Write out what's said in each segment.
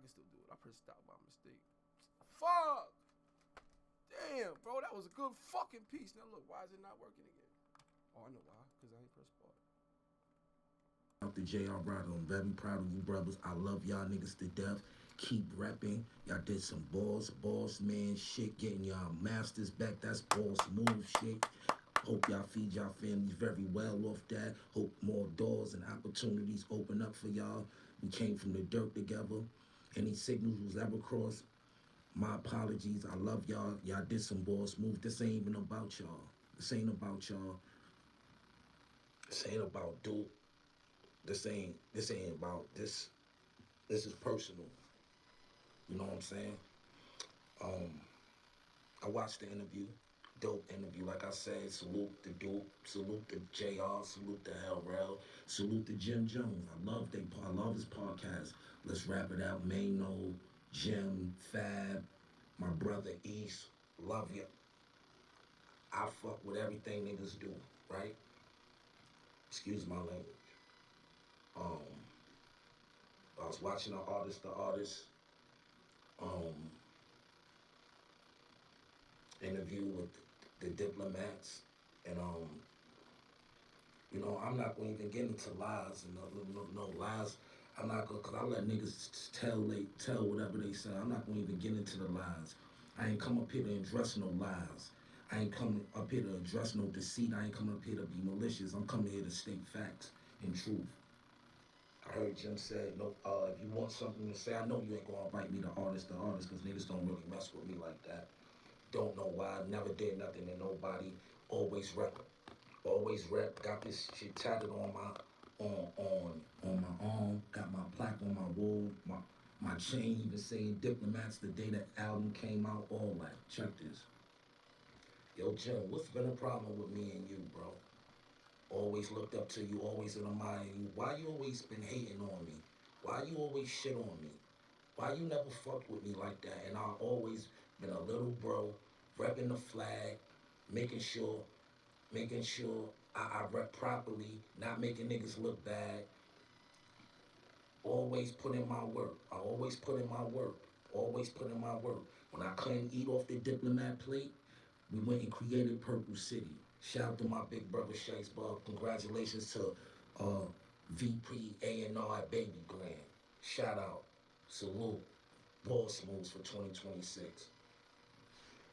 still do it. I pressed stop by mistake. Fuck! Damn, bro, that was a good fucking piece. Now look, why is it not working again? Oh, I know why. Because I ain't pressed pause. Out the JR Brother, I'm very proud of you brothers. I love y'all niggas to death. Keep repping. Y'all did some boss man shit, getting y'all masters back. That's boss move shit. Hope y'all feed y'all families very well off that. Hope more doors and opportunities open up for y'all. We came from the dirt together. Any signals was ever crossed, my apologies. I love y'all. Y'all did some boss move. This ain't even about y'all. This ain't about y'all. This ain't about dude. This ain't about this. This is personal. You know what I'm saying? I watched the interview. Dope interview. Like I said, salute the Duke, salute the JR, salute the LRL, salute the Jim Jones. I love his podcast. Let's wrap it out. Mano, Jim, Fab, my brother East, love you. I fuck with everything niggas do, right? Excuse my language. I was watching the artist interview with the diplomats, and you know, I'm not going to even get into lies and no lies. I'm not going, cause I let niggas tell whatever they say. I'm not going to even get into the lies. I ain't come up here to address no lies. I ain't come up here to address no deceit. I ain't come up here to be malicious. I'm coming here to state facts and truth. I heard Jim say, no, if you want something to say, I know you ain't gonna invite me to artist, cause niggas don't really mess with me like that. Don't know why, never did nothing to nobody. Always rep, got this shit tatted on my arm, got my plaque on my wall, my chain even saying diplomats the day the album came out, all that. Check this. Yo, Jim, what's been a problem with me and you, bro? Always looked up to you, always admired you. Why you always been hating on me? Why you always shit on me? Why you never fucked with me like that? And I always been a little bro, repping the flag, making sure I rep properly, not making niggas look bad. Always put in my work. I always put in my work. Always put in my work. When I couldn't eat off the diplomat plate, we went and created Purple City. Shout out to my big brother Shakes Bug. Congratulations to VP A&R at Baby Grand. Shout out. Salute. Boss moves for 2026.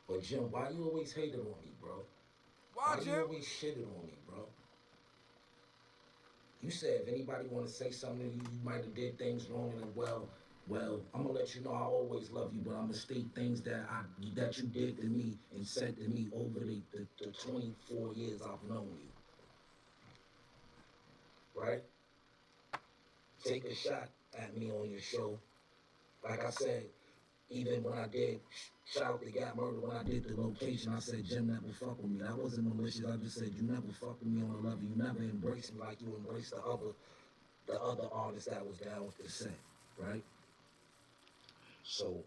But Jim, why you always hated on me, bro? Why, Why Jim? you always shitted on me, bro? You said if anybody want to say something to you, you might have did things wrong, and well, I'm gonna let you know I always love you, but I'm gonna state things that you did to me and said to me over the 24 years I've known you. Right? Take a shot at me on your show. Like I said, even when I did shout out the Got Murder, when I did the location, I said Jim never fuck with me. That wasn't malicious. I just said you never fuck with me on the level. You never embraced me like you embraced the other artists that was down with the set, right? So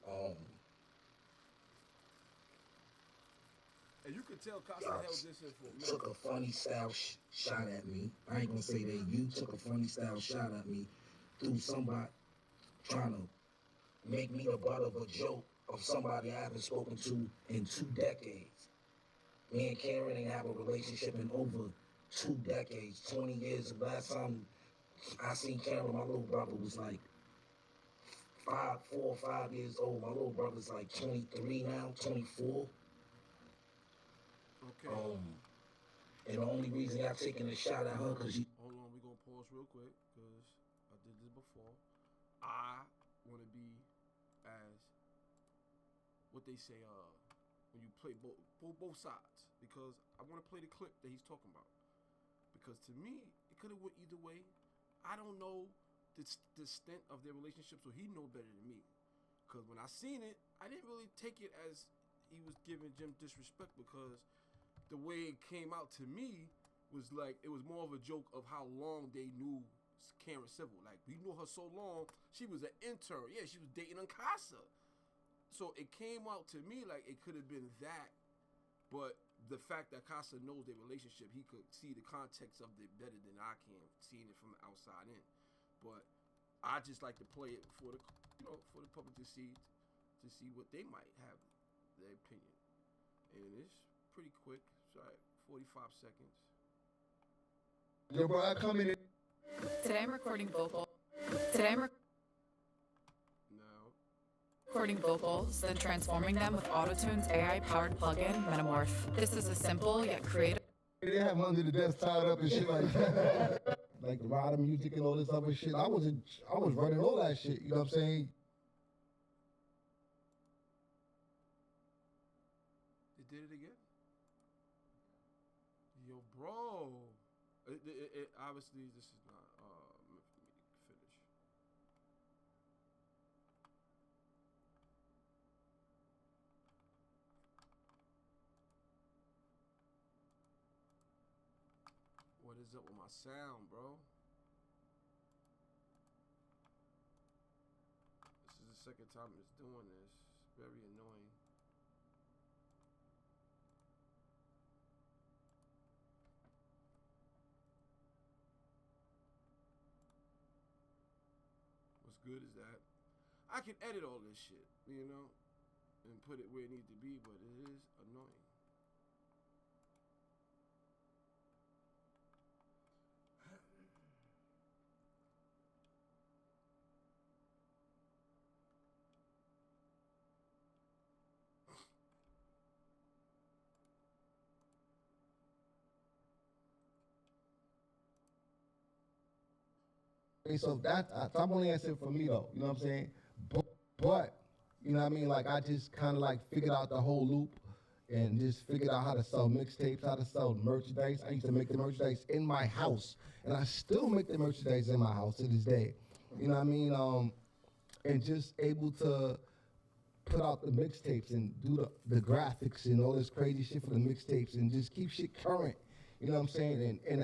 And you could tell Casa held this in for a minute. Took a funny style shot at me. I ain't gonna say that you took a funny style shot at me through somebody trying to make me the butt of a joke of somebody I haven't spoken to in 2 decades. Me and Karen ain't have a relationship in over 2 decades, 20 years. The last time I seen Karen, my little brother was like 4 or 5 years old. My little brother's like 23 now, 24. Okay. And the only reason y'all taking a shot at her because she... Hold on, we gonna pause real quick because I did this before. I want to be as what they say when you play both sides, because I want to play the clip that he's talking about, because to me it could have went either way. I don't know the extent of their relationship, so he know better than me, because when I seen it I didn't really take it as he was giving Jim disrespect, because the way it came out to me was like it was more of a joke of how long they knew Karen Civil. Like, we knew her so long, she was an intern. Yeah, she was dating Unkasa. So it came out to me like it could have been that, but the fact that Casa knows their relationship, he could see the context of it better than I can, seeing it from the outside in. But I just like to play it for the public to see what they might have their opinion. And it's pretty quick. It's like 45 seconds. Yo, bro, I come in. Today I'm recording vocals. No. Recording vocals, then transforming them with Autotune's AI-powered plugin, Metamorph. This is a simple yet creative. They have them under the desk tied up and shit like that. Like the rider music and all this other shit. I was running all that shit. You know what I'm saying? It did it again. Yo, bro. It obviously this is not meant for me to finish. What is up with my sound, bro? This is the second time it's doing this. It's very annoying. What's good is that I can edit all this shit, you know, and put it where it needs to be, but it is annoying. So I'm only answering for me though, you know what I'm saying? But you know what I mean? Like I just kind of like figured out the whole loop and just figured out how to sell mixtapes, how to sell merchandise. I used to make the merchandise in my house, and I still make the merchandise in my house to this day. You know what I mean? And just able to put out the mixtapes and do the graphics and all this crazy shit for the mixtapes and just keep shit current. You know what I'm saying? And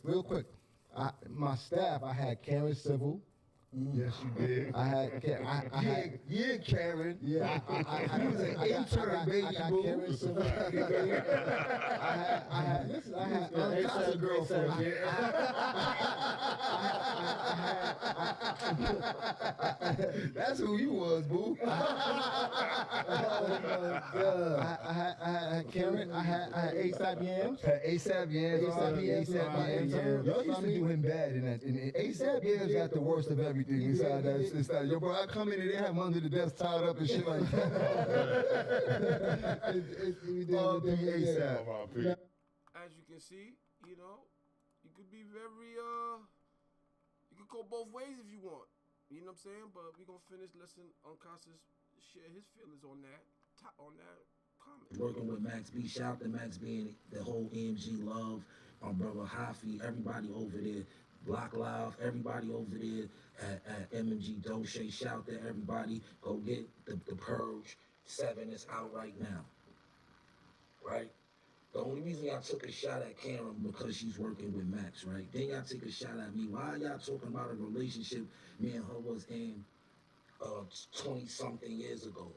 real quick. My staff, I had Karen Civil. Yes, you did. I had Karen. Yeah, I was an intern, baby. I got Karen Civil. I had Unkasa girlfriend. That's who you was, boo. I had Karen. I had ASAP Yams. ASAP Yams. Y'all used to do him bad in that. And ASAP Yams got the worst of everything. Inside that, yo, bro, I come in and they have him under the desk tied up and shit like that. ASAP. As you can see, you know, you could be very you could go both ways if you want. You know what I'm saying? But we gonna finish listening Unkasa's share his feelings on that comment. Working with Max B, shout out to Max B and the whole EMG Love, my brother Hafi, everybody over there. Block Live, everybody over there at MMG Doche. Shout to everybody. Go get the Purge 7 is out right now. Right? The only reason y'all took a shot at Karen because she's working with Max, right? Then y'all take a shot at me. Why y'all talking about a relationship me and her was in 20-something years ago?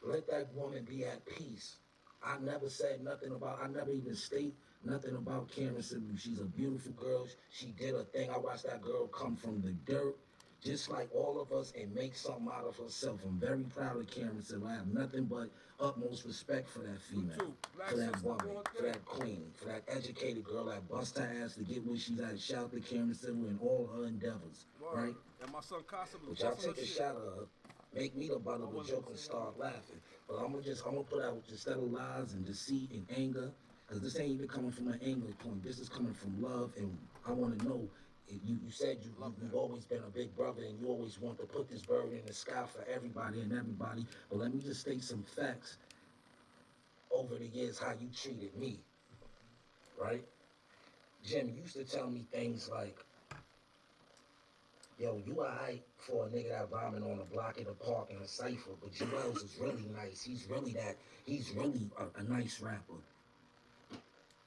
Let that woman be at peace. I never said nothing about, I never even state nothing about Karen Civil. She's a beautiful girl. She did a thing. I watched that girl come from the dirt, just like all of us, and make something out of herself. I'm very proud of Karen Civil. I have nothing but utmost respect for that female, for that woman, for that queen, for that educated girl that bust her ass to get where she's at. Shout out to Karen Civil and all her endeavors, right? And my son Casa was but y'all take a shot of her. Make me the butt of a joke and start laughing. But I'm gonna put out instead of lies and deceit and anger, because this ain't even coming from an anger point. This is coming from love, and I want to know. You said you've always been a big brother, and you always want to put this bird in the sky for everybody and everybody. But let me just state some facts. Over the years, how you treated me, right? Jim, you used to tell me things like, yo, you alright for a nigga that vomit on the block in the park in a cypher, but Joel's is really nice. He's really a nice rapper.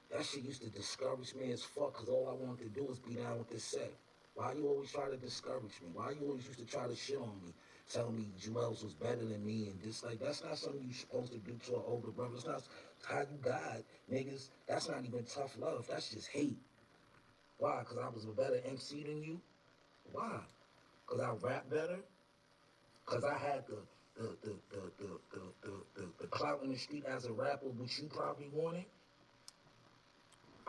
That shit used to discourage me as fuck, because all I wanted to do was be down with this set. Why you always try to discourage me? Why you always used to try to shit on me? Tell me Joel's was better than me and this, like, that's not something you're supposed to do to an older brother. It's not how you guide niggas. That's not even tough love. That's just hate. Why? Because I was a better MC than you? Why? Cause I rap better. Cause I had the clout in the street as a rapper, which you probably wanted.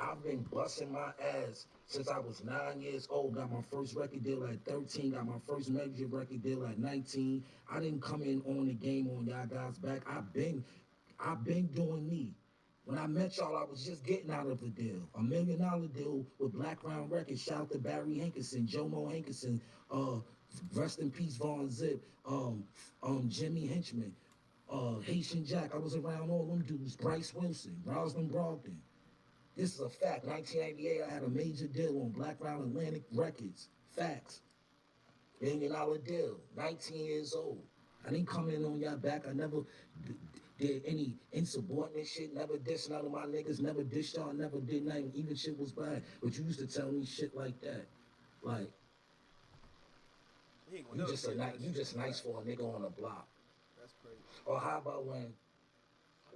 I've been busting my ass since I was 9 years old. Got my first record deal at 13. Got my first major record deal at 19. I didn't come in on the game on y'all guys' back. I've been doing me. When I met y'all, I was just getting out of the deal. $1 million deal with Black Round Records. Shout out to Barry Hankerson, Jomo Hankerson, rest in peace, Vaughn Zip, Jimmy Henchman, Haitian Jack. I was around all them dudes. Bryce Wilson, Roslyn Brogdon. This is a fact. 1988, I had a major deal on Black Round Atlantic Records. Facts. $1 million deal. 19 years old. I didn't come in on y'all back. I never did any insubordinate shit. Never dissed none of my niggas. Never dissed y'all. Never did nothing. Even shit was bad. But you used to tell me shit like that. Like, you just nice for a nigga on the block. That's crazy. Or how about when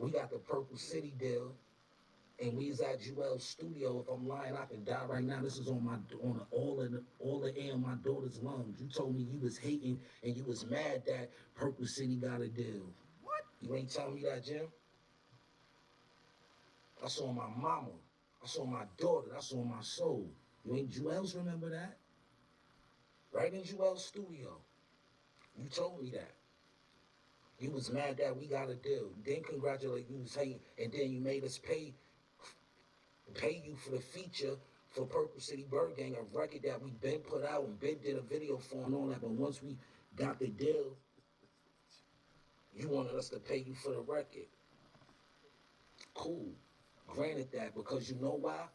we got the Purple City deal and we was at Jewel's studio? If I'm lying, I can die right now. This is on all the air in my daughter's lungs. You told me you was hating and you was mad that Purple City got a deal. What? You ain't telling me that, Jim? That's on my mama. That's on my daughter. That's on my soul. You ain't Jewel's remember that? Right in Jewel's studio. You told me that. You was mad that we got a deal. Then congratulate you was hating, and then you made us pay you for the feature for Purple City Bird Gang, a record that we been put out and Ben did a video for and all that. But once we got the deal, you wanted us to pay you for the record. Cool. Granted that, because you know why?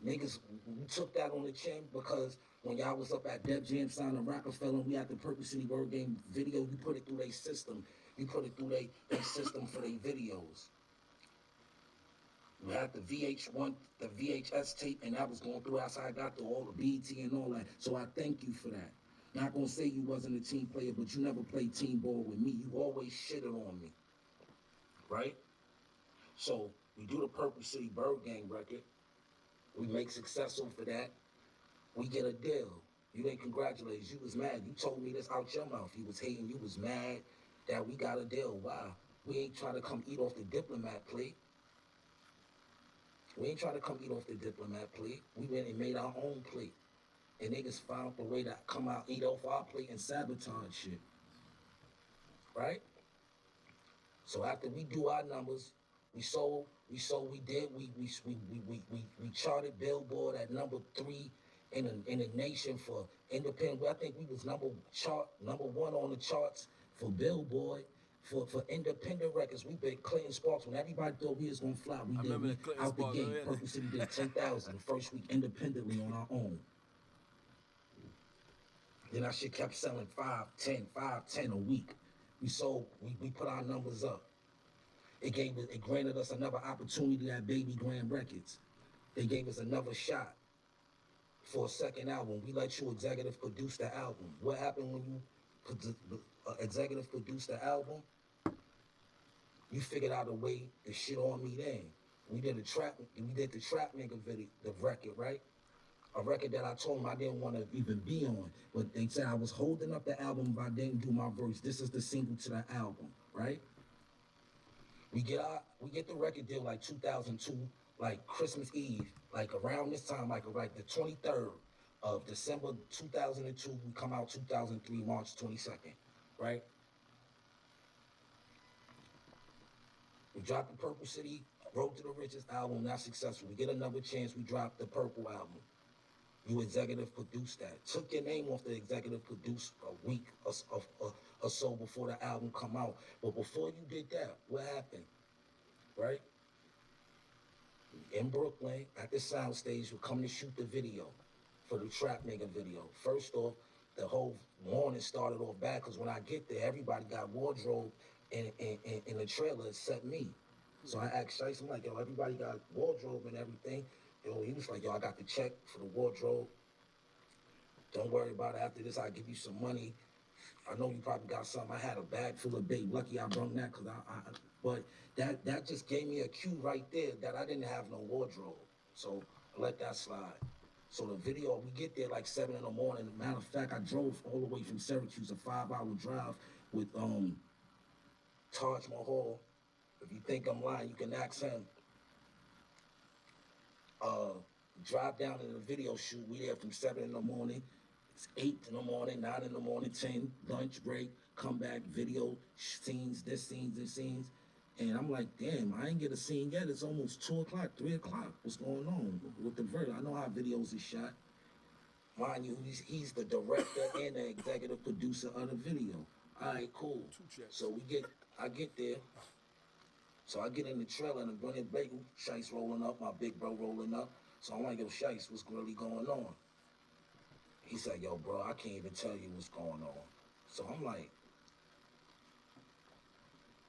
Niggas, we took that on the chin because when y'all was up at Def Jam signing Rockefeller, we had the Purple City Bird Game video, you put it through their system. You put it through their system for their videos. You had the VH1, the VHS tape, and that was going through. That's how I got through all the BT and all that. So I thank you for that. Not gonna say you wasn't a team player, but you never played team ball with me. You always shitted on me, right? So we do the Purple City Bird Gang record. We make successful for that. We get a deal. You didn't congratulate us. You was mad. You told me this out your mouth. You was hating. You was mad that we got a deal. Why? We ain't trying to come eat off the diplomat plate. We ain't trying to come eat off the diplomat plate. We went and made our own plate. And niggas found the way to come out, eat off our plate and sabotage shit. Right? So after we do our numbers, we charted Billboard at number 3 in the nation for independent. I think we was number 1 on the charts for Billboard for independent records. We been Clinton Sparks when everybody thought we was gonna fly. We did out the gate. Purple City did 10,000 the first week independently on our own. Then our shit kept selling 5, 10 a week. We put our numbers up. It granted us another opportunity at Baby Grand Records. They gave us another shot for a second album. We let you executive produce the album. What happened when you executive produced the album? You figured out a way to shit on me then. We did the trap nigga video, the record, right? A record that I told them I didn't want to even be on. But they said I was holding up the album if I didn't do my verse. This is the single to the album, right? We get the record deal like 2002, like Christmas Eve, like around this time, like the 23rd of December 2002. We come out 2003, March 22nd, right? We dropped the Purple City, Road to the Riches album, not successful. We get another chance, we drop the Purple album. You executive produced that. Took your name off the executive produce a week or so before the album come out. But before you did that, what happened? Right? In Brooklyn, at the soundstage, we're coming to shoot the video for the Trap Nigga video. First off, the whole morning started off bad because when I get there, everybody got wardrobe in the trailer except me. So I asked Shice, I'm like, yo, everybody got wardrobe and everything. Yo, he was like, yo, I got the check for the wardrobe. Don't worry about it. After this, I'll give you some money. I know you probably got something. I had a bag full of bait. Lucky I brought that because but that just gave me a cue right there that I didn't have no wardrobe. So I let that slide. So the video, we get there like 7 in the morning. Matter of fact, I drove all the way from Syracuse, a 5-hour drive with Taj Mahal. If you think I'm lying, you can ask him. Drive down to the video shoot. We there from 7 in the morning. It's 8 in the morning, 9 in the morning, 10, lunch break, come back, video, scenes, this scenes. And I'm like, damn, I ain't get a scene yet. It's almost 2 o'clock, 3 o'clock. What's going on with the verdict? I know how videos is shot. Mind you, he's the director and the executive producer of the video. All right, cool. So I get there. So I get in the trailer and the Brilliant Bagel, Shice rolling up, my big bro rolling up. So I'm like, yo, Shice, what's really going on? He said, yo, bro, I can't even tell you what's going on. So I'm like,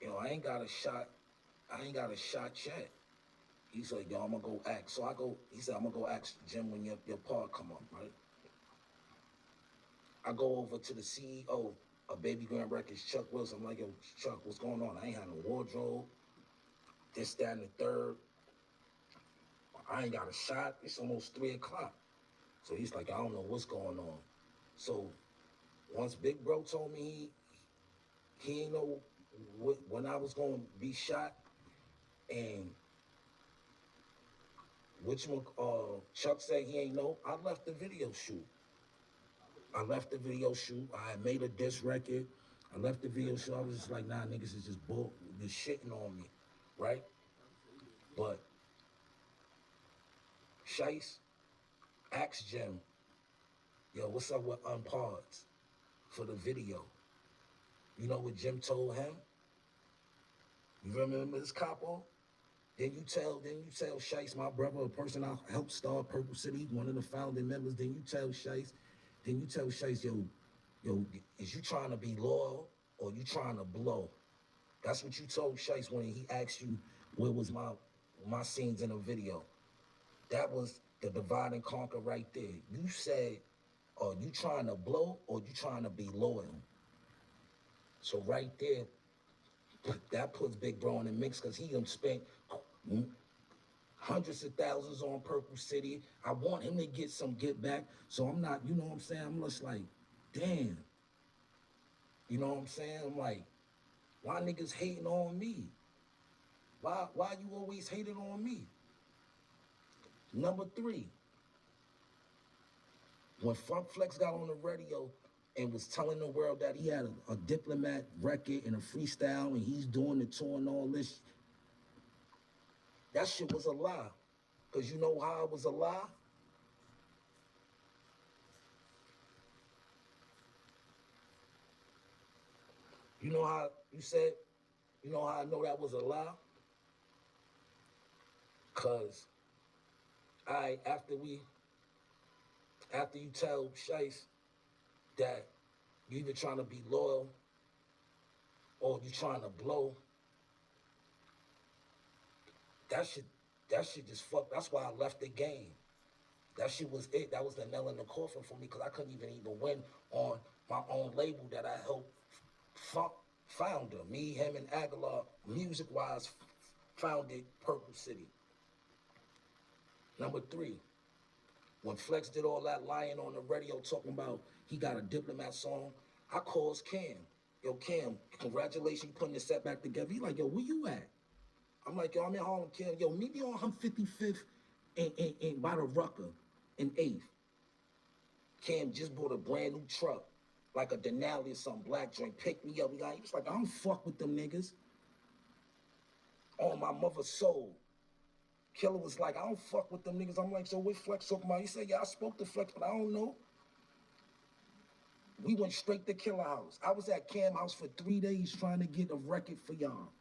yo, I ain't got a shot yet. He's like, yo, I'm gonna go ask. So he said, I'm gonna go ask Jim when your part come up, right? I go over to the CEO of Baby Grand Records, Chuck Wilson. I'm like, yo, Chuck, what's going on? I ain't had no wardrobe, this, that, and the third. I ain't got a shot. It's almost 3 o'clock. So he's like, I don't know what's going on. So once Big Bro told me he ain't know when I was going to be shot, and Chuck said he ain't know, I left the video shoot. I had made a diss record. I left the video shoot. I was just like, nah, niggas is just shitting on me, right? But Shice asked Jim, yo, what's up with Unpods for the video? You know what Jim told him? You remember this capo? Then you tell Shice, my brother, a person I helped start Purple City, one of the founding members. Then you tell Shice, yo, is you trying to be loyal or you trying to blow? That's what you told Shice when he asked you where was my scenes in the video. That was the divide and conquer right there. You said, are you trying to blow or you trying to be loyal? So right there, that puts Big Bro in the mix because he done spent hundreds of thousands on Purple City. I want him to get some get back. So I'm not, you know what I'm saying? I'm just like, damn. You know what I'm saying? I'm like, why niggas hating on me? Why you always hating on me? Number 3, when Funk Flex got on the radio and was telling the world that he had a Diplomat record and a freestyle and he's doing the tour and all this, that shit was a lie. Because you know how it was a lie? You know how I know that was a lie? Because after you tell Shice that you either trying to be loyal or you trying to blow, that shit just fucked. That's why I left the game. That shit was it. That was the nail in the coffin for me because I couldn't even win on my own label that I helped founder. Me, him, and Aguilar, music-wise, founded Purple City. Number 3, when Flex did all that lying on the radio talking about he got a Diplomat song, I calls Cam. Yo, Cam, congratulations putting the set back together. He like, yo, where you at? I'm like, yo, I'm in Harlem, Cam. Yo, meet me on 55th and by the Rucker in 8th. Cam just bought a brand new truck, like a Denali or some black joint. Picked me up. He was like, I don't fuck with them niggas. On my mother's soul. Killer was like, I don't fuck with them niggas. I'm like, so what Flex talking about? He said, yeah, I spoke to Flex, but I don't know. We went straight to Killer House. I was at Cam House for 3 days trying to get a record for y'all.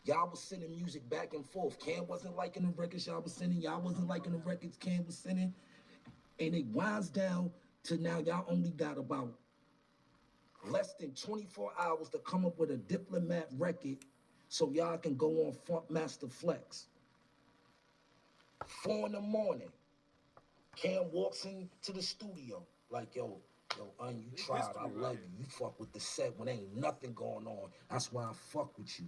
Y'all was sending music back and forth. Cam wasn't liking the records y'all was sending. Y'all wasn't liking the records Cam was sending. And it winds down to now y'all only got about less than 24 hours to come up with a Diplomat record so y'all can go on Funk Master Flex. 4 in the morning, Cam walks into the studio like, yo, you tried, I love you. You fuck with the set when ain't nothing going on. That's why I fuck with you.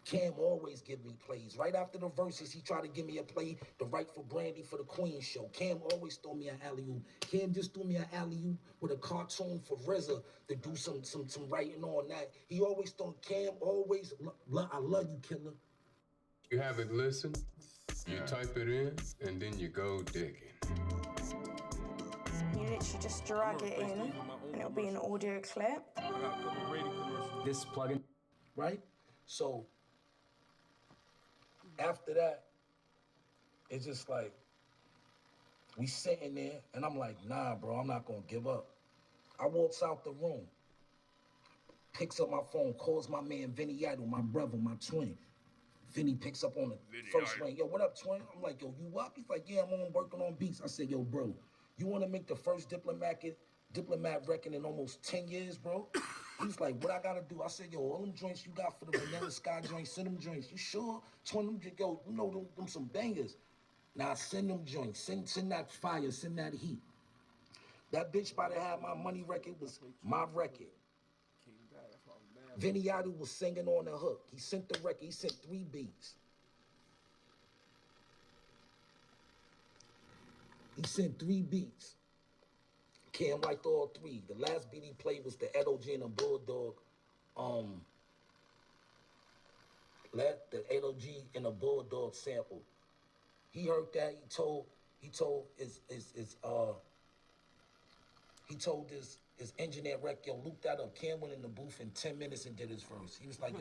Cam always give me plays. Right after the verses, he tried to give me a play to write for Brandy for the Queen show. Cam always throw me an alley-oop. Cam just threw me an alley-oop with a cartoon for RZA to do some writing on that. He always throw, Cam always, I love you, killer. You have it listen, you type it in, and then you go digging. You literally just drag it in, and it'll be an audio clip. This plugin. Right? So, after that, it's just like, we sitting there, and I'm like, nah, bro, I'm not gonna give up. I walks out the room, picks up my phone, calls my man Vinny Idol, my brother, my twin. Vinny picks up on the first ring. Yo, what up, twin? I'm like, yo, you up? He's like, yeah, I'm on working on beats. I said, yo, bro, you wanna make the first diplomat record in almost 10 years, bro? He's like, what I gotta do? I said, yo, all them joints you got for the Vanilla Sky joints, send them joints. You sure? Twin, them, yo, you know them some bangers. Now send them joints, send that fire, send that heat. That bitch by the have my money record was my record. Vinny Idol was singing on the hook. He sent the record, he sent 3 beats. He sent 3 beats. Cam liked all 3. The last beat he played was the Edo G and the Bulldog. The Edo G and the Bulldog sample. He heard that. He told his engineer rec, yo, loop that up. Cam went in the booth in 10 minutes and did his verse. He was like,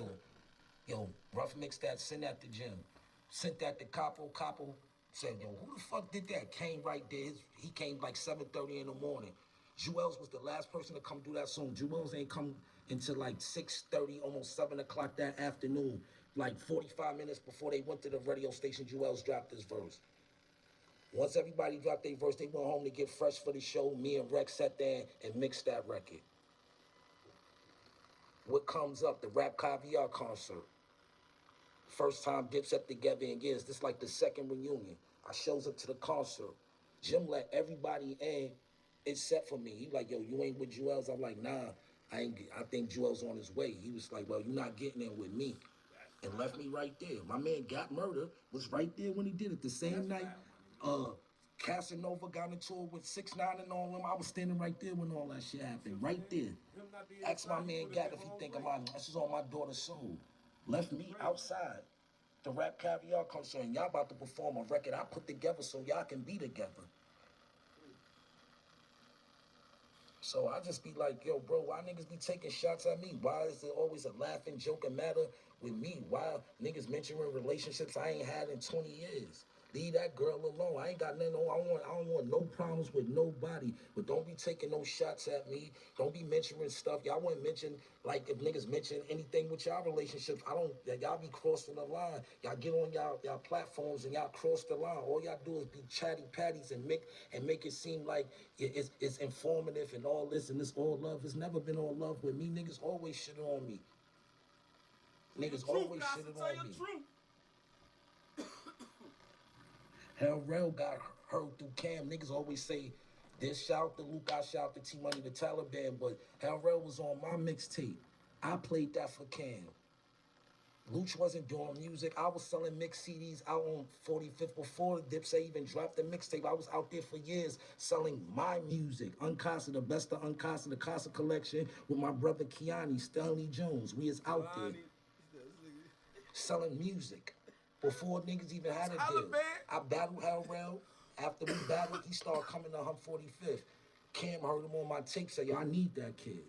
yo, rough mix that, send that to Jim. Sent that to Capo. Capo said, yo, who the fuck did that? Came right there. He came like 7:30 in the morning. Jewels was the last person to come do that song. Jewels ain't come until like 6:30, almost 7 o'clock that afternoon. Like 45 minutes before they went to the radio station, Jewels dropped his verse. Once everybody dropped their verse, they went home to get fresh for the show. Me and Rex sat there and mixed that record. What comes up? The Rap Caviar concert. First time Dipset together in years. This like the second reunion. I shows up to the concert. Jim let everybody in except for me. He like, yo, you ain't with Jewels? I'm like, nah, I think Jewels on his way. He was like, well, you're not getting in with me. And left me right there. My man Got Murder was right there when he did it. The same night, Casanova got into it with 6ix9ine and all them. I was standing right there when all that shit happened. Right there. Ask my man Gat if he think this is on my daughter's soul. Left me outside the Rap Caviar concert. And y'all about to perform a record I put together so y'all can be together. So I just be like, yo, bro, why niggas be taking shots at me? Why is there always a laughing, joking matter with me? Why niggas mentioning relationships I ain't had in 20 years? Leave that girl alone. I ain't got nothing. I don't want no problems with nobody. But don't be taking no shots at me. Don't be mentioning stuff. Y'all wouldn't mention, like, if niggas mention anything with y'all relationships, y'all be crossing the line. Y'all get on y'all platforms and y'all cross the line. All y'all do is be chatty patties and make it seem like it's informative and all this and this all love. It's never been all love with me. Niggas always shit on me. Niggas always shit on me. Hell Rel got heard through Cam. Niggas always say, this shout to Luke, I shout to T-Money, the Taliban, but Hell Rel was on my mixtape. I played that for Cam. Luch wasn't doing music. I was selling mix CDs out on 45th before Dipset even dropped the mixtape. I was out there for years selling my music. Unkasa, the best of Unkasa, the Casa collection with my brother Kiani, Stanley Jones. We is out there selling music. Before niggas even had a deal. I battled Hell Rel. After we battled, he started coming to Hum 45th. Cam heard him on my tape, say, yo, I need that kid.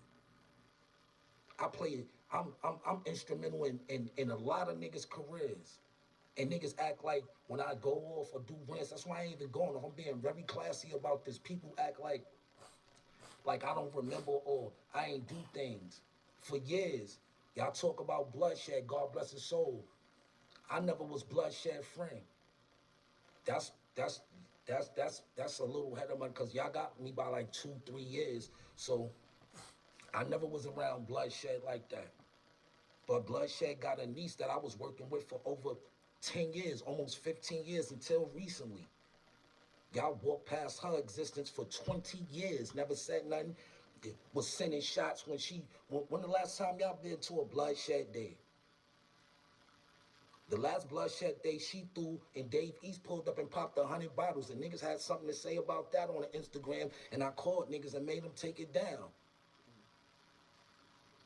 I play it. I'm instrumental in a lot of niggas' careers. And niggas act like when I go off or do rants, that's why I ain't even going off. I'm being very classy about this. People act like I don't remember or I ain't do things. For years, y'all talk about bloodshed, God bless his soul. I never was bloodshed friend. That's a little ahead of my, cause y'all got me by like 2-3 years. So I never was around bloodshed like that. But bloodshed got a niece that I was working with for over 10 years, almost 15 years until recently. Y'all walked past her existence for 20 years, never said nothing. Was sending shots when the last time y'all been to a bloodshed day? The last bloodshed day, she threw, and Dave East pulled up and popped 100 bottles, and niggas had something to say about that on the Instagram, and I called niggas and made them take it down.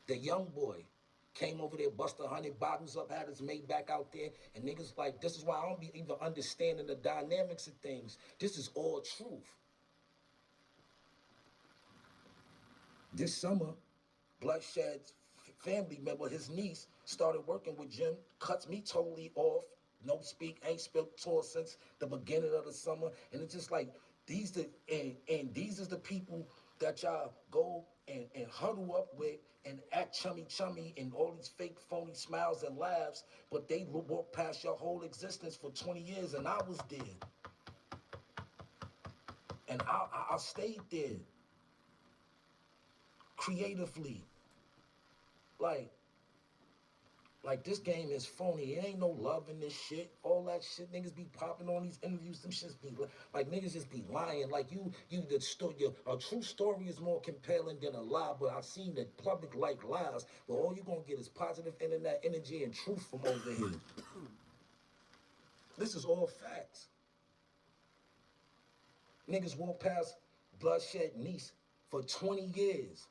The young boy came over there, bust 100 bottles up, had his mate back out there, and niggas like, this is why I don't be even understanding the dynamics of things. This is all truth. This summer, Bloodshed's family member, his niece, started working with Jim, cuts me totally off, no speak, ain't spoke to her since the beginning of the summer, and it's just like, these is the people that y'all go and huddle up with and act chummy and all these fake phony smiles and laughs, but they will walk past your whole existence for 20 years, and I was there. And I stayed there. Creatively. Like this game is phony. It ain't no love in this shit. All that shit niggas be popping on these interviews. Them shits be like niggas just be lying. Like a true story is more compelling than a lie. But I've seen the public like lies. But all you gonna get is positive internet energy and truth from over here. This is all facts. Niggas walk past Bloodshed niece for 20 years.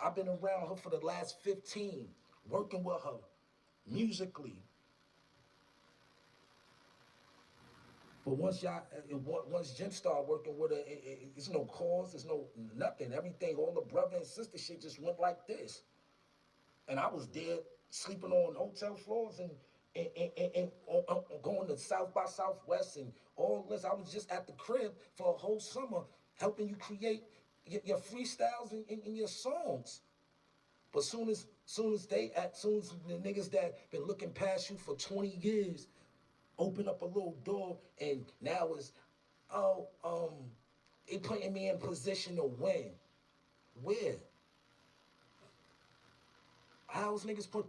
I've been around her for the last 15, working with her musically. But once Jim started working with her, it's no cause, there's no nothing. Everything, all the brother and sister shit just went like this. And I was there sleeping on hotel floors and going to South by Southwest and all this. I was just at the crib for a whole summer helping you create your freestyles and your songs. But soon as the niggas that been looking past you for 20 years open up a little door and now it's, they putting me in position to win. Where? How's niggas put,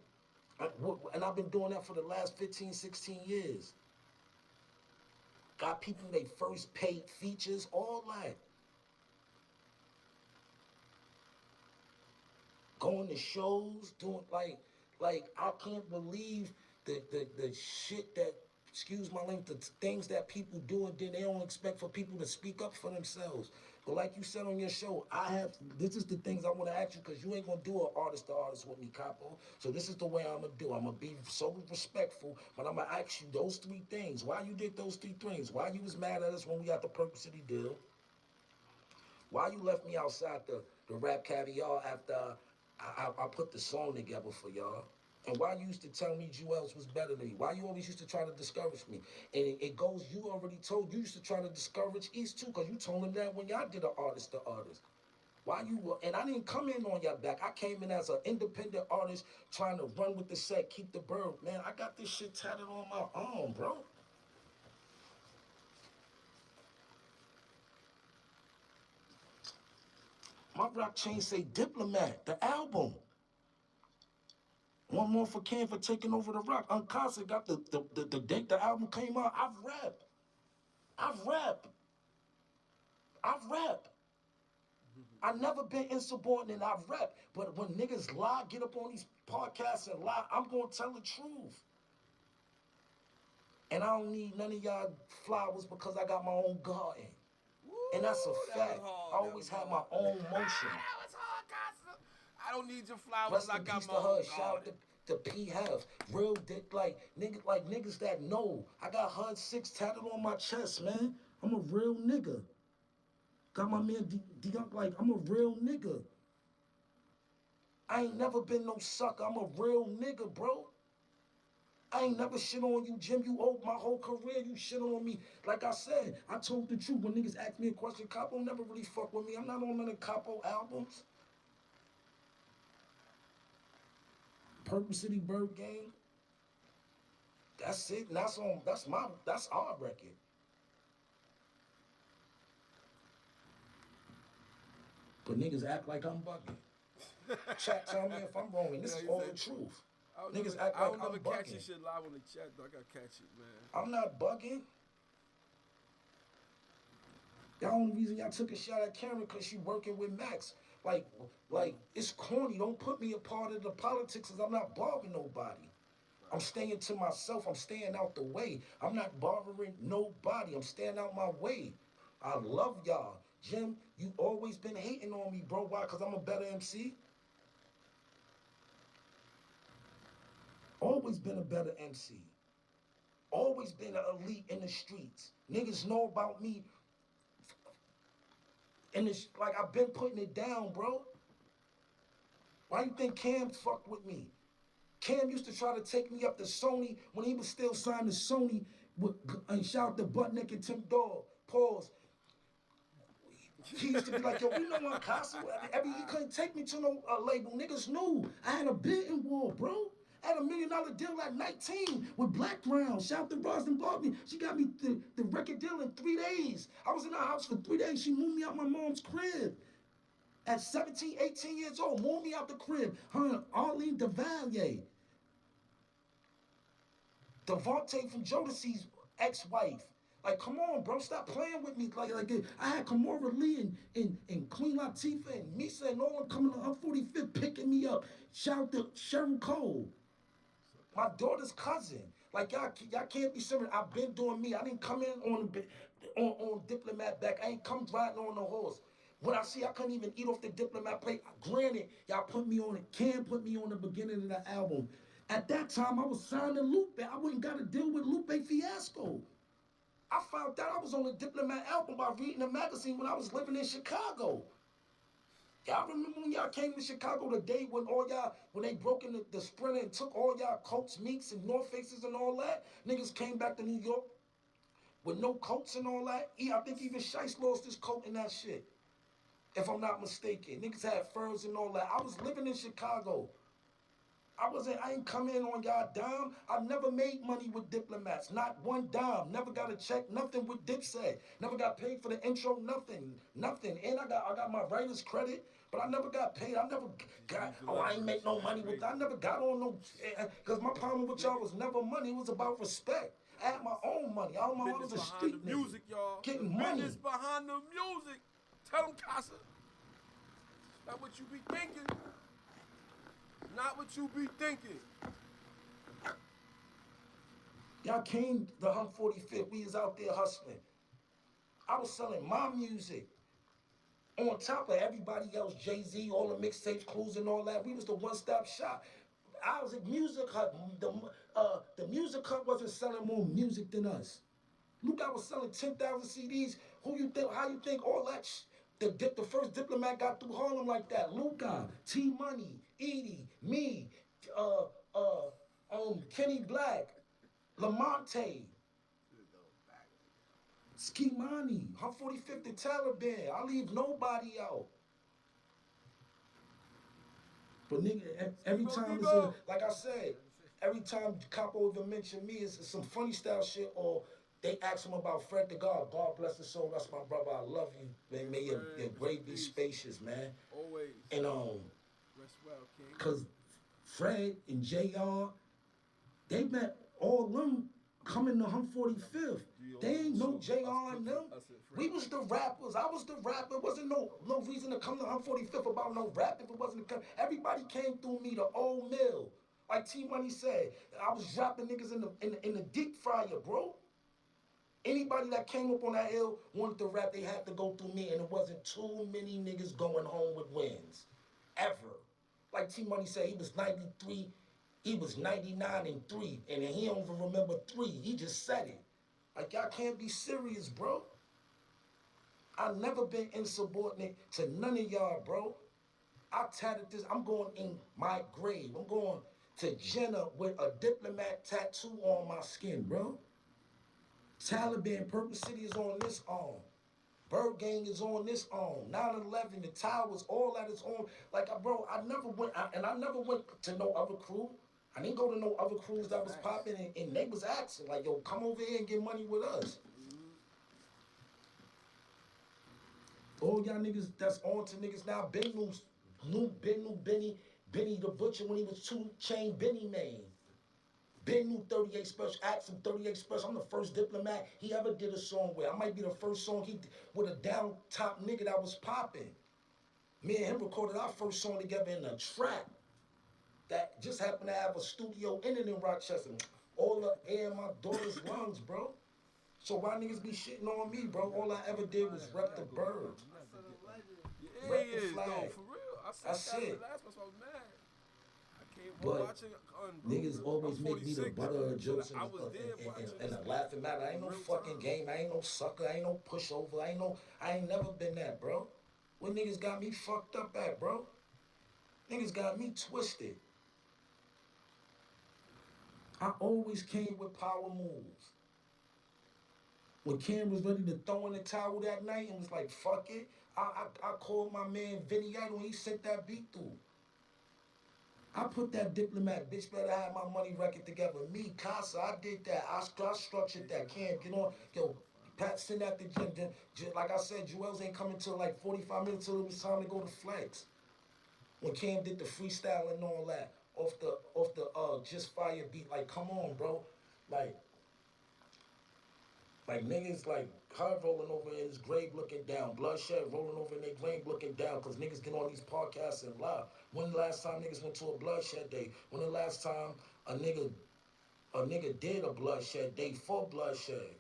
and I've been doing that for the last 15, 16 years. Got people they first paid features, all that. Going to shows, doing like I can't believe the shit that, excuse my language, the things that people do and then they don't expect for people to speak up for themselves. But like you said on your show, this is the things I want to ask you because you ain't going to do an artist to artist with me, Capo. So this is the way I'm going to do. I'm going to be so respectful, but I'm going to ask you those three things. Why you did those three things? Why you was mad at us when we got the Purple City deal? Why you left me outside the Rap Caviar after I put the song together for y'all? And why you used to tell me Jewels was better than me? Why you always used to try to discourage me? And it goes, you already told, you used to try to discourage East too, because you told him that when y'all did an artist to artist. Why you, and I didn't come in on your back. I came in as an independent artist trying to run with the set, keep the bird. Man, I got this shit tatted on my arm, bro. My rock chain say Diplomat, the album. One more for Ken for taking over the rock. Unkasa got the date the album came out. I've rap. I've never been insubordinate. I've rap. But when niggas lie, get up on these podcasts and lie, I'm gonna tell the truth. And I don't need none of y'all flowers because I got my own garden. And that's a fact. I always have my own motion. That was hard, Casa. I don't need your flowers. Rest I in got peace my to her. own Shout out garden. to P Health. Real dick, like niggas that know. I got HUD 6 tatted on my chest, man. I'm a real nigga. Got my man like I'm a real nigga. I ain't never been no sucker. I'm a real nigga, bro. I ain't never shit on you, Jim. You owe my whole career, you shit on me. Like I said, I told the truth. When niggas ask me a question, Capo never really fuck with me. I'm not on none of Capo albums. Purple City Bird Gang. That's it. And that's our record. But niggas act like I'm bugging. Chat, tell me if I'm wrong. And this is all the truth. Niggas act like I'm bugging. I don't never catch your shit live on the chat, though. I gotta catch it, man. I'm not bugging. The only reason y'all took a shot at Karen because she working with Max. Like, it's corny. Don't put me a part of the politics because I'm not bothering nobody. I'm staying to myself. I'm staying out the way. I'm not bothering nobody. I'm staying out my way. I love y'all. Jim, you always been hating on me, bro. Why? Because I'm a better MC? Always been a better MC. Always been an elite in the streets. Niggas know about me. And it's like I've been putting it down, bro. Why you think Cam fucked with me? Cam used to try to take me up to Sony when he was still signed to Sony. And shout out to Butt Naked Tim Dog. Pause. He used to be like, yo, we know Unkasa. He couldn't take me to no label. Niggas knew. I had a bidding war, bro. I had $1 million deal at 19 with Black Brown. Shout out to Roslyn Bobby. She got me the record deal in 3 days. I was in her house for 3 days. She moved me out my mom's crib. At 17, 18 years old, moved me out the crib. Her and Arlene DeValier. Devontae from Jodeci's ex-wife. Like, come on, bro, stop playing with me. Like I had Kamora Lee and Queen Latifah and Misa and all them coming to 145th picking me up. Shout out to Cheryl Cole, my daughter's cousin. Like, y'all can't be serious. I've been doing me. I didn't come in on Diplomat back. I ain't come riding on the horse. When I see I couldn't even eat off the Diplomat plate, granted, y'all put me on it. Cam put me on the beginning of the album. At that time, I was signed to Lupe. I wouldn't got to deal with Lupe Fiasco. I found out I was on the Diplomat album by reading a magazine when I was living in Chicago. Y'all remember when y'all came to Chicago the day when when they broke in the Sprinter and took all y'all coats, Meeks, and North Faces and all that? Niggas came back to New York with no coats and all that. I think even Shice lost his coat and that shit, if I'm not mistaken. Niggas had furs and all that. I was living in Chicago. I ain't come in on y'all dime. I never made money with Diplomats. Not one dime. Never got a check, nothing with Dipset. Never got paid for the intro, nothing. Nothing. And I got my writer's credit, but I never got paid. I never got, I ain't make no money with that. I never got on no, because my problem with y'all was never money. It was about respect. I had my own money. I was a street nigga. Music, y'all. Getting money. Business behind the music. Tell them, Casa. Not what you be thinking. Not what you be thinking. Y'all came the 145th. We was out there hustling. I was selling my music on top of everybody else. Jay-Z, all the mixtapes, Clues, and all that. We was the one-stop shop. I was at Music Hut. The Music Hut wasn't selling more music than us. Look, I was selling 10,000 CDs. How you think all that the first Diplomat got through Harlem like that? Luca, T-Money, Edie, me, Kenny Black, Lamonte, Skimani, 145th, the Taliban. I leave nobody out. But nigga, every time it's like I said, every time Capo even mention me, it's some funny style shit, or they ask him about Fred the God. God bless his soul. That's my brother. I love you. Man, may your grave be spacious, man. Always. And rest well, King. Cause Fred and JR, they met all them coming to 145th. They ain't no JR and them. We was the rappers. I was the rapper. Wasn't no reason to come to 145th about no rap if it wasn't to come. Everybody came through me, the old mill. Like T-Money said, I was dropping niggas in the deep fryer, bro. Anybody that came up on that hill wanted to rap, they had to go through me, and it wasn't too many niggas going home with wins. Ever. Like T-Money said, he was 93, he was 99 and 3, and he don't even remember 3. He just said it. Like, y'all can't be serious, bro. I've never been insubordinate to none of y'all, bro. I tatted this, I'm going in my grave. I'm going to Jenna with a Diplomat tattoo on my skin, bro. Taliban, Purple City is on this arm. Bird Gang is on this arm. 9/11, the Towers, all that is on. Like, bro, I never went to no other crew. I didn't go to no other crews that was popping, and they was asking, like, yo, come over here and get money with us. All y'all niggas that's on to niggas now, Benny the Butcher when he was 2 Chain Benny Man. Ben knew 38 Special, asked him 38 Special. I'm the first Diplomat he ever did a song with. I might be the first song he with a down top nigga that was popping. Me and him recorded our first song together in a trap. that just happen to have a studio in it in Rochester. All the air in my daughter's lungs, bro. So why niggas be shitting on me, bro? All I ever did was rep the bird. Yeah, Rep he the is, flag. though, for real. I said That's that it. last one, so I was mad. I came But watching bro. niggas always I'm make me the 46, butt of the jokes I was there watching and this a laughing matter. I ain't no real fucking time. game. I ain't no sucker. I ain't no pushover. I ain't never been that, bro. What niggas got me fucked up at, bro? Niggas got me twisted. I always came with power moves. When Cam was ready to throw in the towel that night and was like, fuck it, I called my man Vinny Idol and he sent that beat through. I put that diplomat, bitch better have my money record together. Me, Casa, I did that. I structured that. Cam, get on. Yo, Pat, send that to Jim. Like I said, Joel's ain't coming till like 45 minutes till it was time to go to flex. When Cam did the freestyle and all that, off the Just Fire beat, like, come on, bro. Like niggas like her rolling over in his grave looking down, Bloodshed rolling over in their grave looking down, cause niggas get on these podcasts and lie. When the last time niggas went to a Bloodshed day? When the last time a nigga did a Bloodshed day for Bloodshed?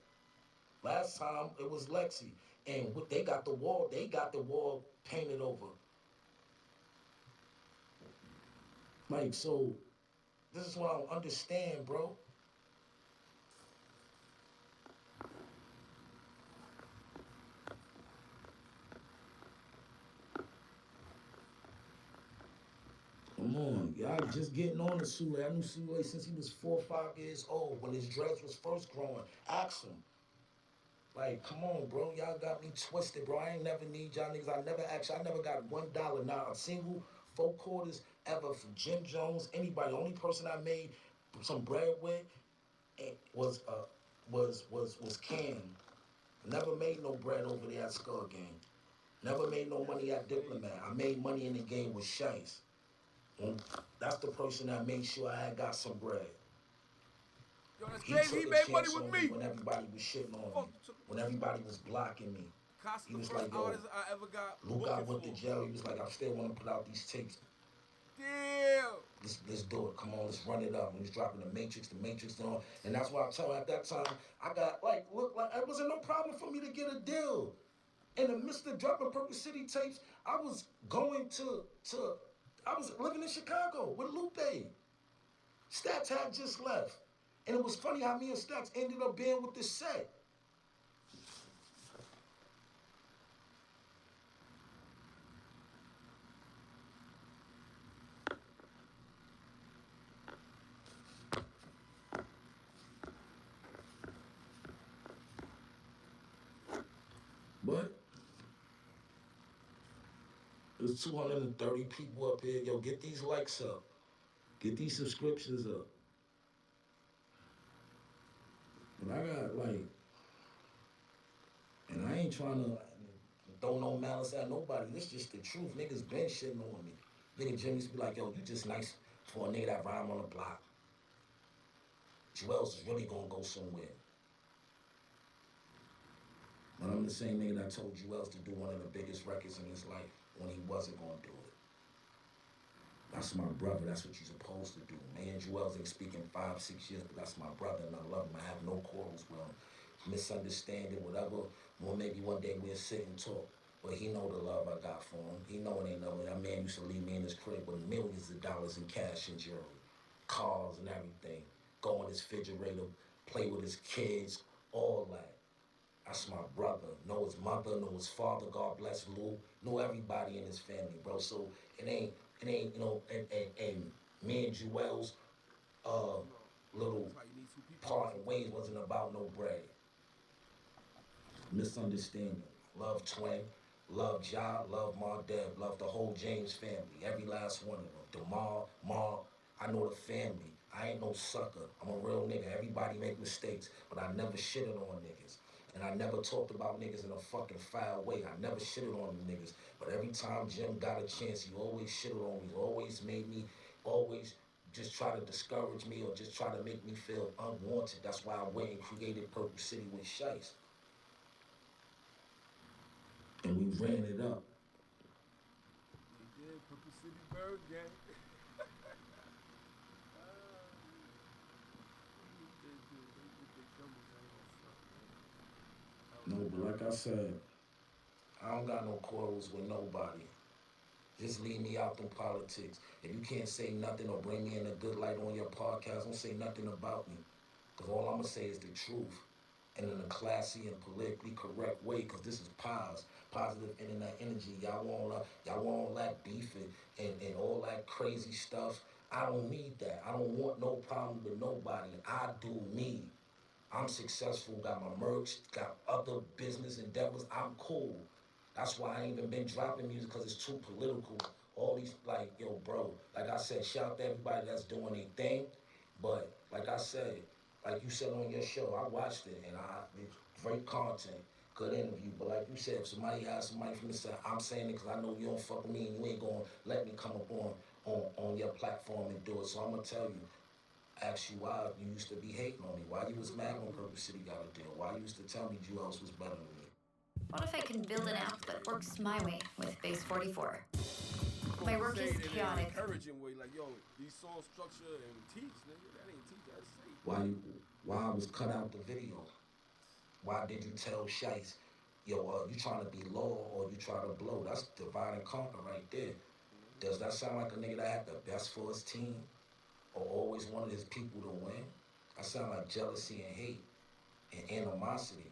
Last time it was Lexi, and they got the wall painted over. Like, so this is what I don't understand, bro. Come on, y'all just getting on to Sule. I knew Sule since he was 4 or 5 years old, when his dreads was first growing. Ask him. Like, come on, bro. Y'all got me twisted, bro. I ain't never need y'all niggas. I never got $1, not a single 4 quarters ever from Jim Jones, anybody. The only person I made some bread with was Cam. Never made no bread over there at Skull Gang. Never made no money at Diplomat. I made money in the game with Shice. That's the person that made sure I had got some bread. Yo, that's He crazy. He took a made money chance with on me. me when everybody was shitting on me, when everybody was blocking me. Casa, He the was first like, yo, artist I ever got Luke, I went to for. jail. He was like, I still want to put out these tapes. Damn. Let's do it. Come on, let's run it up. And he's dropping the Matrix, and all. And that's why I tell him at that time, I got like, look, like it wasn't no problem for me to get a deal. In the midst of dropping Purple City tapes, I was going I was living in Chicago with Lupe. Stats had just left. And it was funny how me and Stats ended up being with the set. But there's 230 people up here. Yo, get these likes up. Get these subscriptions up. But I got like, and I ain't trying to throw no malice at nobody. This just the truth. Niggas been shitting on me. Nigga Jimmy used to be like, yo, you just nice for a nigga that rhyme on the block. Joel's is really gonna go somewhere. But I'm the same nigga that told Joel's to do one of the biggest records in his life when he wasn't gonna do it. That's my brother. That's what you're supposed to do. Man, Joel's ain't speaking 5, 6 years, but that's my brother, and I love him. I have no quarrels with him. Misunderstanding, whatever. Well, maybe one day we'll sit and talk. But he know the love I got for him. He know it ain't nothing. That man used to leave me in his crib with millions of dollars in cash and jewelry, cars and everything. Go in his refrigerator, play with his kids, all that. That's my brother. Know his mother, know his father, God bless Lou. Know everybody in his family, bro. So it ain't, you know, and me and Joel's little parting ways wasn't about no bread. Misunderstanding. Love Twin, love Ja, love Ma Deb, love the whole James family, every last one of them. DeMar, Ma, I know the family. I ain't no sucker. I'm a real nigga. Everybody make mistakes, but I never shitted on niggas. And I never talked about niggas in a fucking foul way. I never shitted on niggas. But every time Jim got a chance, he always shitted on me. He always made me, always just try to discourage me or just try to make me feel unwanted. That's why I went and created Purple City with Shice. And we ran it up. He did, Purple City Bird Gang. No, but like I said, I don't got no quarrels with nobody. Just leave me out them politics. If you can't say nothing or bring me in a good light on your podcast, don't say nothing about me. Because all I'm going to say is the truth. And in a classy and politically correct way, because this is positive internet energy. Y'all want all that beef and all that crazy stuff. I don't need that. I don't want no problem with nobody. I do me. I'm successful, got my merch, got other business endeavors. I'm cool. That's why I ain't even been dropping music, because it's too political. All these, like, yo, bro, like I said, shout out to everybody that's doing their thing. But like I said, like you said on your show, I watched it, and it's great content, good interview. But like you said, if somebody has somebody from the side, I'm saying it because I know you don't fuck with me, and you ain't gonna let me come up on your platform and do it. So I'm gonna tell you, ask you why you used to be hating on me, why you was mad when Purple City got a deal, why you used to tell me Jewels was better than me. What if I can build an app that works my way with Base 44? My work is chaotic. Encouraging way, like, yo, these songs structure and teach, nigga. That ain't teach, that's say. Why I was cut out the video? Why did you tell Shice, yo, you trying to be low or you try to blow? That's divide and conquer right there. Does that sound like a nigga that had the best for his team or always wanted his people to win? That sound like jealousy and hate and animosity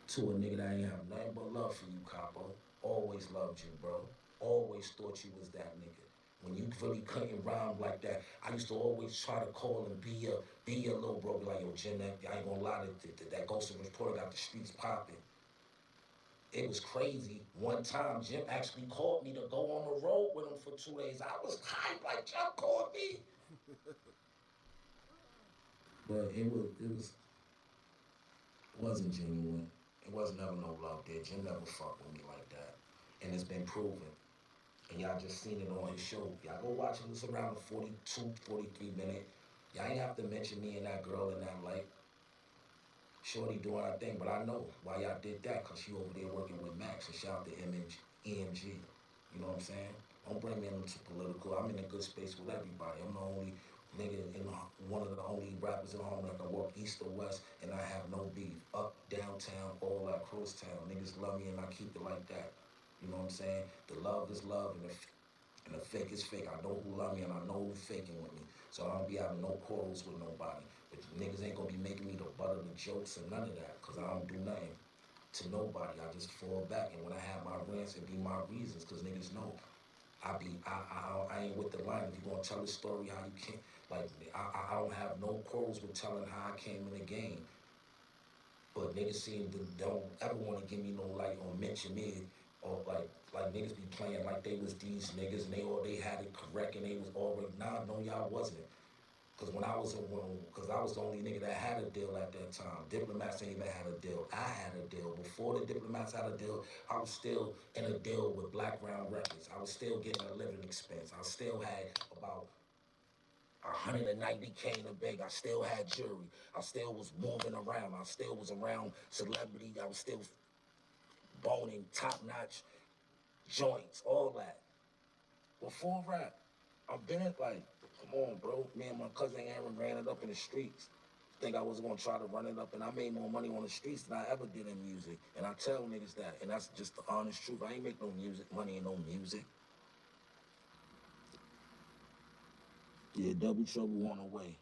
to a nigga that ain't have nothing but love for you, Capo. Always loved you, bro. Always thought you was that nigga. When you really couldn't rhyme like that, I used to always try to call and be your little bro. Be like, yo, Jim, I ain't gonna lie, that Ghost and Reporter got the streets popping. It was crazy. One time, Jim actually called me to go on the road with him for 2 days. I was hyped, like, Jim called me. But it wasn't genuine. It wasn't never no love there. Jim never fucked with me like that. And it's been proven. And y'all just seen it on his show. Y'all go watch it. It's around the 42, 43 minute. Y'all ain't have to mention me and that girl in that light. Shorty doing her thing, but I know why y'all did that, because she over there working with Max. And shout out to BBMG. You know what I'm saying? Don't bring me into political. I'm in a good space with everybody. I'm the only nigga, one of the only rappers in home that can walk east or west, and I have no beef. Up, downtown, all that, cross town. Niggas love me, and I keep it like that. You know what I'm saying? The love is love, and the fake is fake. I know who love me, and I know who's faking with me. So I don't be having no quarrels with nobody. But niggas ain't gonna be making me the butt of the jokes or none of that, because I don't do nothing to nobody. I just fall back, and when I have my rants, it be my reasons, because niggas know. I ain't with the line. If you gonna tell a story how you can't, like, I don't have no quarrels with telling how I came in the game. But niggas don't ever want to give me no light or mention me, or like niggas be playing like they was these niggas and they had it correct and they was already, nah, no, y'all wasn't. Cause when I was the only nigga that had a deal at that time. Diplomats ain't even had a deal. I had a deal. Before the Diplomats had a deal, I was still in a deal with Black Ground Records. I was still getting a living expense. I still had about 190K in the bank. I still had jewelry. I still was moving around. I still was around celebrity. I was still boning top-notch joints, all that. Before rap, I've been at, like, come on, bro. Me and my cousin Aaron ran it up in the streets. Think I was gonna try to run it up, and I made more money on the streets than I ever did in music. And I tell niggas that, and that's just the honest truth. I ain't make no money in no music. Yeah, double trouble on the way.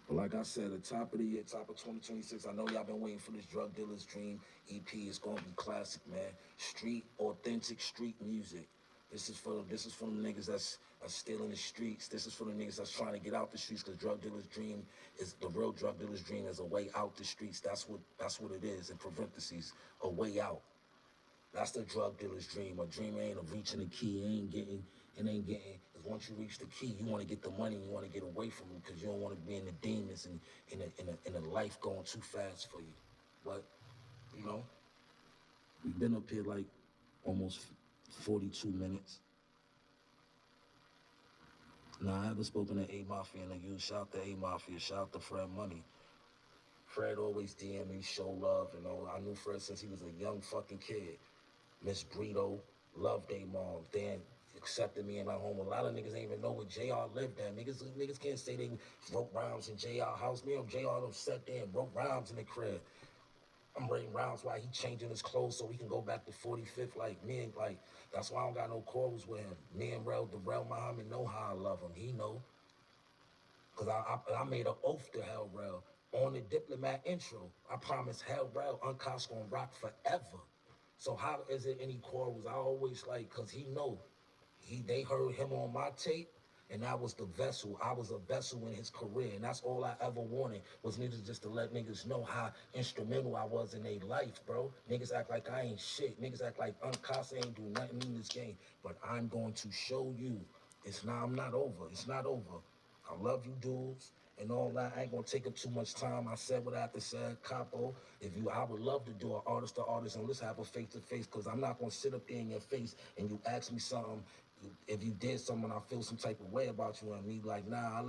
But like I said, the top of the year, top of 2026, I know y'all been waiting for this Drug Dealer's Dream EP. It's gonna be classic, man. Street, authentic street music. This is for the niggas that's still in the streets. This is for the niggas that's trying to get out the streets, because Drug Dealer's Dream is the real Drug Dealer's Dream is a way out the streets. That's what it is, in parentheses, a way out. That's the drug dealer's dream. A dream ain't of reaching the key. It ain't getting. Because once you reach the key, you want to get the money. You want to get away from it, because you don't want to be in the demons and in a life going too fast for you. But, you know, we've been up here like almost 42 minutes. Now, I haven't spoken to A Mafia in a year. Shout out to A Mafia. Shout out to Fred Money. Fred always DM me, show love, and all. I knew Fred since he was a young fucking kid. Miss Brito, loved their mom. Then accepted me in my home. A lot of niggas ain't even know where JR lived at. Niggas can't say they wrote rhymes in JR house. Me and JR them sat there and wrote rhymes in the crib. I'm writing rhymes while he changing his clothes so we can go back to 45th. Like, me and, like, that's why I don't got no quarrels with him. Me and Darrell Muhammad know how I love him. He know. Because I made an oath to Hell Rel. On the Diplomat intro, I promised Hell Rel, Unkasa gonna rock forever. So how is it any quarrels? I always like, because he know. They heard him on my tape, and I was the vessel. I was a vessel in his career, and that's all I ever wanted was niggas just to let niggas know how instrumental I was in their life, bro. Niggas act like I ain't shit. Niggas act like Unkasa ain't do nothing in this game. But I'm going to show you. I'm not over. It's not over. I love you dudes and all that. I ain't gonna take up too much time. I said what I have to say, Capo. I would love to do an artist to artist and let's have a face to face, because I'm not gonna sit up there in your face and you ask me something. If you did something, I feel some type of way about you and me like, I'm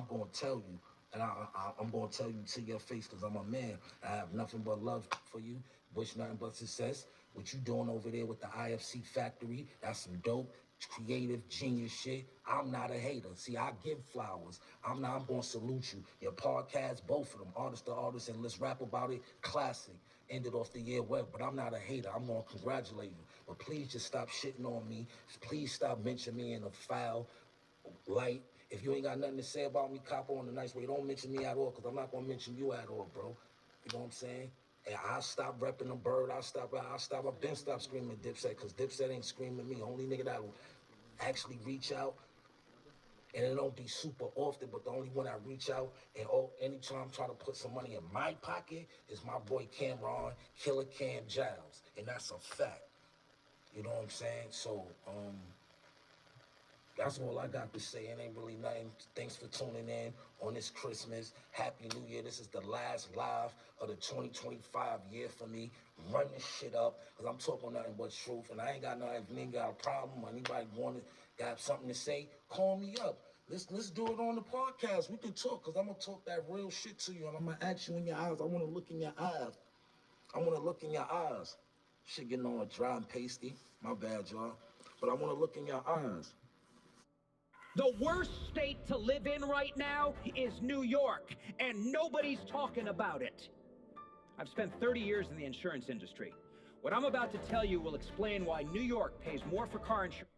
gonna tell you. And I'm gonna tell you to your face, because I'm a man. I have nothing but love for you. Wish nothing but success. What you doing over there with the IFC factory, that's some dope, creative, genius shit. I'm not a hater. See, I give flowers. I'm gonna salute you. Your podcast, both of them, artist to artist, and let's rap about it, classic. Ended off the year well, but I'm not a hater. I'm gonna congratulate you. But please just stop shitting on me. Please stop mentioning me in a foul light. If you ain't got nothing to say about me, Capo, in a nice way, don't mention me at all, because I'm not gonna mention you at all, bro. You know what I'm saying? And I stop repping the bird. I've been stopped screaming Dipset, because Dipset ain't screaming me. Only nigga that will actually reach out, and it don't be super often, but the only one I reach out, and anytime I'm trying to put some money in my pocket, is my boy Cameron, Killer Cam Giles. And that's a fact. You know what I'm saying? So, that's all I got to say. It ain't really nothing. Thanks for tuning in on this Christmas. Happy New Year. This is the last live of the 2025 year for me. Run this shit up, because I'm talking nothing but truth. And I ain't got nothing. If you ain't got a problem or anybody got something to say, call me up. Let's do it on the podcast. We can talk, because I'm going to talk that real shit to you. And I'm going to ask you in your eyes. I want to look in your eyes. I want to look in your eyes. Shit getting all dry and pasty. My bad, y'all. But I want to look in your eyes. The worst state to live in right now is New York, and nobody's talking about it. I've spent 30 years in the insurance industry. What I'm about to tell you will explain why New York pays more for car insurance.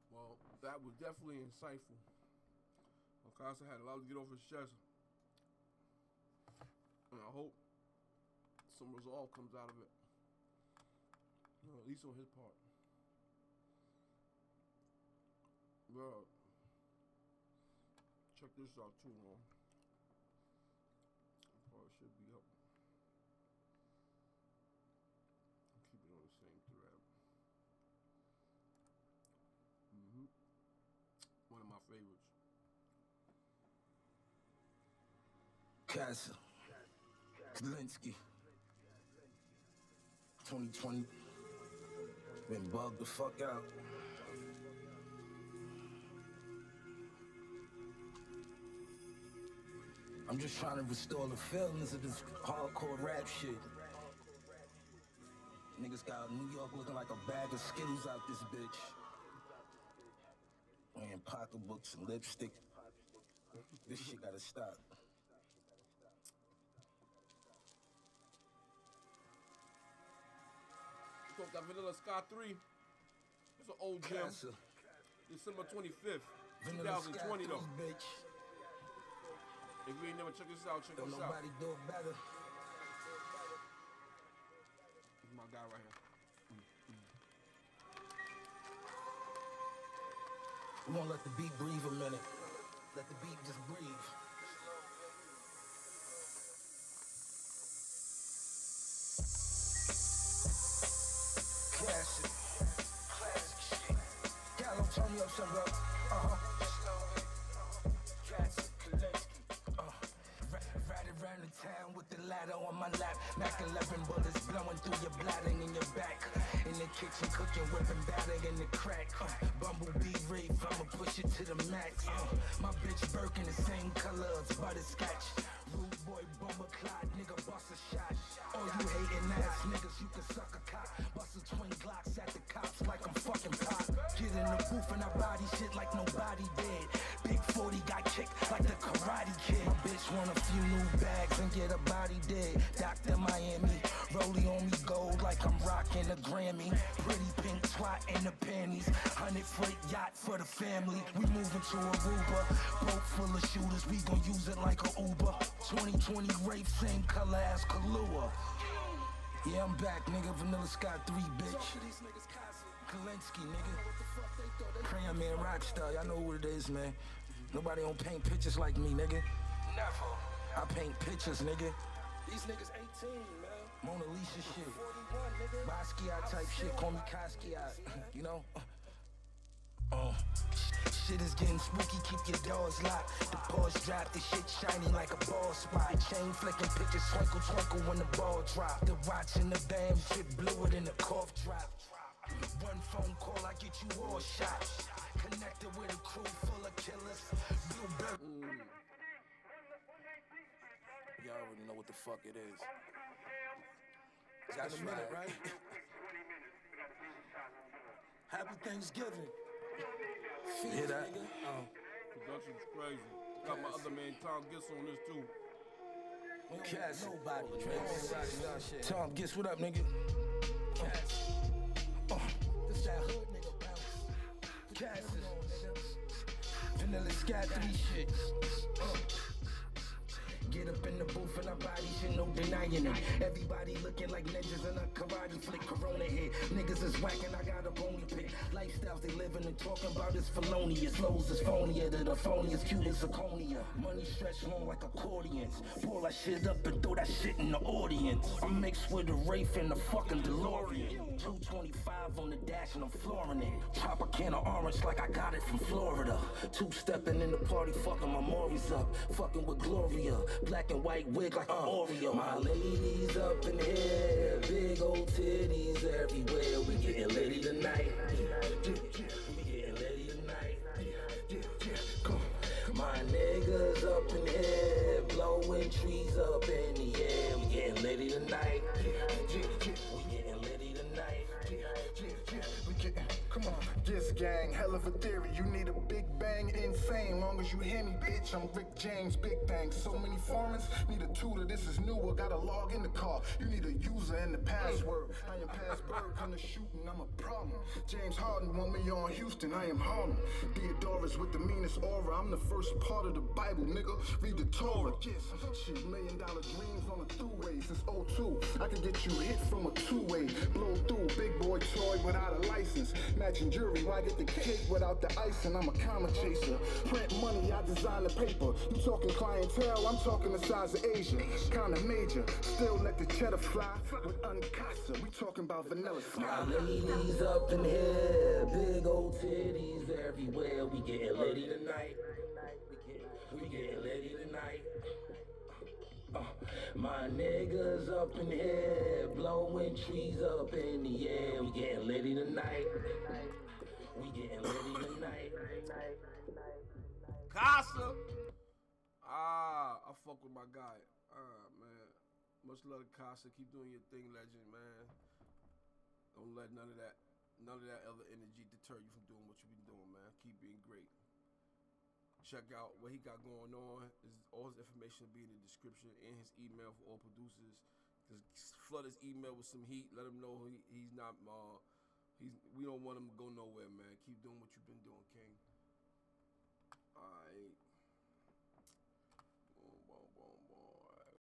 Well, that was definitely insightful. Unkasa had a lot to get off his chest. And I hope some resolve comes out of it. You know, at least on his part. Well, check this out too, man. Part should be up. Keep it on the same thread. One of my favorites. Unkasa, Zelensky, 2020, been bugged the fuck out. I'm just trying to restore the feelings of this hardcore rap shit. Niggas got New York looking like a bag of Skittles out this bitch. Wearing pocketbooks and lipstick. This shit gotta stop. Talk that Vanilla Sky 3. It's an old gem. Unkasa. December 25th, Vanilla 2020 Sky though. bitch. If you ain't never check this out, check Don't this out. nobody do it better. This is my guy right here. We gonna let the beat breathe a minute. Let the beat just breathe. Classic. Classic shit. Gallo, turn me up some, bro. Classic, Kalinsky. Ride around the town with the ladder on my lap. Mac 11 bullets blowing through your bladder in your back. In the kitchen cooking, whipping batter in the crack. Bumblebee reef, I'ma push it to the max. My bitch Birkin the same color as butterscotch. Rude boy, bomber clot, nigga bust a shot. All you hating ass niggas, you can suck a cock. Bust a twin Glocks at the cops like I'm fucking pop. Get in the booth and I body shit like nobody did. Big 40 got kicked like the Karate Kid. My bitch want a few new bags and get a body dead. Dr. Miami, rollie on me gold like I'm rocking a Grammy. Pretty pink twat in the panties. 100-foot yacht for the family. We moving to Aruba. Boat full of shooters, we gon' use it like a Uber. 2020 Wraith, same color as Kahlua. Yeah, I'm back, nigga. Vanilla Sky 3, bitch. Kalinsky, nigga. Crayon Man Rockstar, y'all know what it is, man. Nobody don't paint pictures like me, nigga. Never. I paint pictures, nigga. These niggas 18, man. Mona Lisa shit. 41, nigga. Basquiat type shit, call me Basquiat. You know? Shit is getting spooky, keep your doors locked. The paws drop, the shit shiny like a ball spot. Chain flicking pictures, twinkle, twinkle when the ball drop. The watch and the band, shit bluer than the cough drop. One phone call, I get you all shot. Connected with a crew full of killers. Bluebird. Y'all already know what the fuck it is. That's right? Happy Thanksgiving. Hear that? Production's crazy. Got my other man Tom Gist on this too. Cass, nobody. Tom Gist, what up, nigga? This that hood nigga bounce. Cass, Vanilla Sky 3 shit. Get up in the booth and our body shit, no denying it. Everybody looking like ninjas in a karate flick. Corona hit. Niggas is whacking, I got a bony pit. Lifestyles they living and talking about is felonious. Flows is phonier than the phoniest, cute as zirconia. Money stretched long like accordions. Pull that shit up and throw that shit in the audience. I'm mixed with a Wraith and the fucking DeLorean. 225 on the dash and I'm flooring it. Chop a can of orange like I got it from Florida. Two-stepping in the party, fucking my Maury's up. Fucking with Gloria. Black and white wig like an Oreo. My ladies up in here, big old titties everywhere. We getting litty tonight. We getting litty tonight. Come on. My niggas up in here, blowing trees up in the air. We getting litty tonight. We getting litty tonight. We getting, come on. This gang, hell of a theory. You need a big bang, insane. Long as you hear me, bitch. I'm Rick James, Big Bang. So many formats, need a tutor. This is newer. Gotta log in the car. You need a user and the password. I am Passberg, come to shooting. I'm a problem. James Harden want me on Houston. I am Harlem. Theodorus with the meanest aura. I'm the first part of the Bible, nigga. Read the Torah. Yes, shit, $1 million dreams on a throughway since 02. I can get you hit from a two-way. Blow through, big boy toy without a license. Matching jewelry, why get the cake without the icing? I'm a comma chaser. Print money, I design the paper. You talking clientele, I'm talking the size of Asia. Kinda major, still let the cheddar fly. With Unkasa, we talking about vanilla sky. My ladies up in here, big old titties everywhere. We getting litty tonight. We getting litty tonight. My niggas up in here, blowing trees up in the air. We getting litty tonight. We getting litty tonight. Casa! I fuck with my guy. Man. Much love to Casa. Keep doing your thing, legend, man. Don't let none of that other energy deter you from doing what you've been doing, man. Keep being great. Check out what he got going on. All his information will be in the description and his email for all producers. Just flood his email with some heat. Let him know he's not. We don't want him to go nowhere, man. Keep doing what you've been doing, King.